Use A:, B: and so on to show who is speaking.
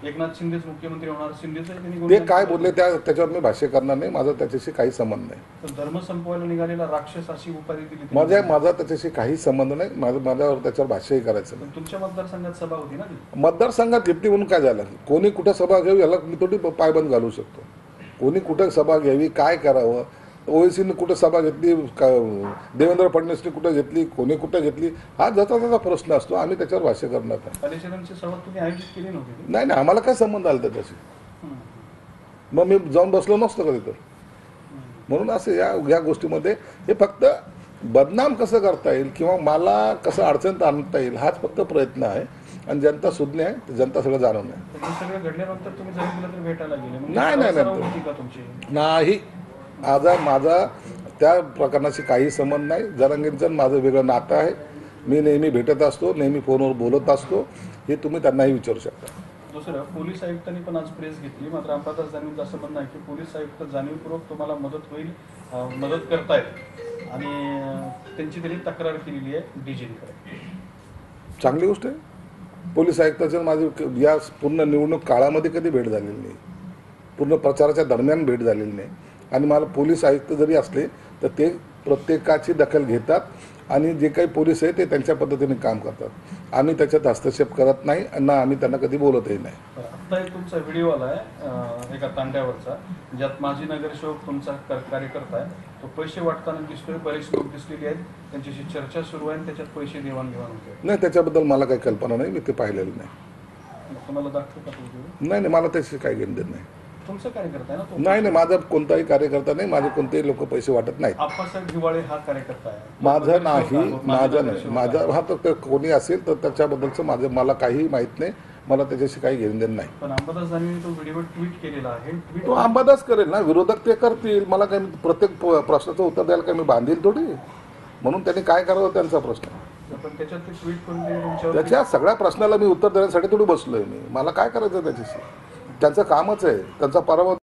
A: एकनाथ शिंदेच मुख्यमंत्री होणार, शिंदेच
B: ते काय बोलले त्याच्यावर मी भाष्य करणार नाही, माझा त्याच्याशी काही संबंध नाही.
A: धर्म संपवायला निघालेला राक्षस अशी उपाधी दिली
B: माझा त्याच्याशी काही संबंध नाही, माझ्यावर त्याच्यावर भाष्यही करायचं नाही.
A: तुमच्या मतदारसंघात सभा होती ना ती?
B: मतदारसंघात घेतली म्हणून काय झालं? कोणी कुठं सभा घ्यावी याला मी थोडी पायबंद घालू शकतो. कोणी कुठं सभा घ्यावी, काय करावं, ओवेसीने कुठं सभा घेतली, देवेंद्र फडणवीसने कुठं घेतली, कोणी कुठं घेतली, हा ज्याचा त्याचा प्रश्न असतो. आम्ही त्याच्यावर भाष्य करणार नाही.
A: परिषदांची सभा तुम्ही आयोजित केली नव्हती?
B: नाही, आम्हाला काय संबंध आला त्याच्याशी? मग मी जाऊन बसलो नसतो कधी तर. म्हणून असं या गोष्टीमध्ये हे फक्त बदनाम कसं करता येईल किंवा मला कसं अडचणीत आणता येईल हाच फक्त प्रयत्न आहे. आणि जनता सुज्ञ आहे, जनता सगळं जाणून आहे.
A: सगळं घडल्यानंतर तुम्ही जरी तर भेटायला गेले?
B: नाही, माझा त्या प्रकरणाशी काही संबंध नाही. जरांगेंचं माझं वेगळं नातं आहे. मी नेहमी भेटत असतो, नेहमी फोनवर बोलत असतो. हे तुम्ही त्यांनाही विचारू शकता.
A: दुसरं, पोलीस आयुक्तांनी पण आज प्रेस घेतली. मात्र अंबादास दानवेंचं असं म्हणणं आहे की पोलीस आयुक्त जाणीवपूर्वक तुम्हाला मदत करतायत आणि त्यांची त्यांनी तक्रार केलेली आहे डीजींकडे.
B: चांगली गोष्ट आहे. पोलीस आयुक्ताचं माझी या पूर्ण निवडणूक काळामध्ये कधी भेट झालेली नाही, पूर्ण प्रचाराच्या दरम्यान भेट झालेली नाही. आणि मला पोलीस आयुक्त जरी असले तर ते प्रत्येकाची दखल घेतात आणि जे काही पोलीस आहे ते त्यांच्या पद्धतीने काम करतात. आम्ही त्याच्यात हस्तक्षेप करत नाही आणि आम्ही त्यांना कधी बोलतही नाही.
A: आत्ता एक तुमचा व्हिडिओ आला आहे एका तांड्यावरचा, ज्यात माजी नगरसेवक तुमचा कार्यकर्ता आहे, तो पैसे वाटताना दिसतोय. बरेच लोक दिसलेले आहेत, त्यांच्याशी चर्चा सुरू आहे, त्याच्यात पैसे देवाणघेवाण होते.
B: नाही, त्याच्याबद्दल मला काही कल्पना नाही, मी ते पाहिलेलं नाही.
A: तुम्हाला दाखवू का व्हिडिओ?
B: नाही, मला त्याची काही घेणं नाही.
A: तुमचा कार्यकर्ता आहे ना तो?
B: नाही, माझा कोणताही कार्यकर्ता नाही. माझे कोणतेही लोक पैसे वाटत नाहीत.
A: आप्पासाहेब हिवाळे हा कार्यकर्ता आहे?
B: माझा नाही. हा तर कोणी असेल तर त्याच्याबद्दलचं मला काही माहित नाही. मला त्याच्याशी काही घेणं देणं नाही.
A: पण अंबादास दानवेंनी तो व्हिडिओ ट्विट केलेला आहे.
B: तो अंबादास करेल ना, विरोधक ते करतील. मला काही प्रत्येक प्रश्नाचं उत्तर द्यायला काही मी बांधील थोडी. म्हणून त्यांनी काय करावं त्यांचा प्रश्न.
A: पण त्याच्यात ते ट्विट करून
B: त्याच्या सगळ्या प्रश्नाला मी उत्तर देण्यासाठी थोडी बसलोय मी. मला काय करायचं त्याच्याशी? त्यांचं कामच आहे. त्यांचा पराभव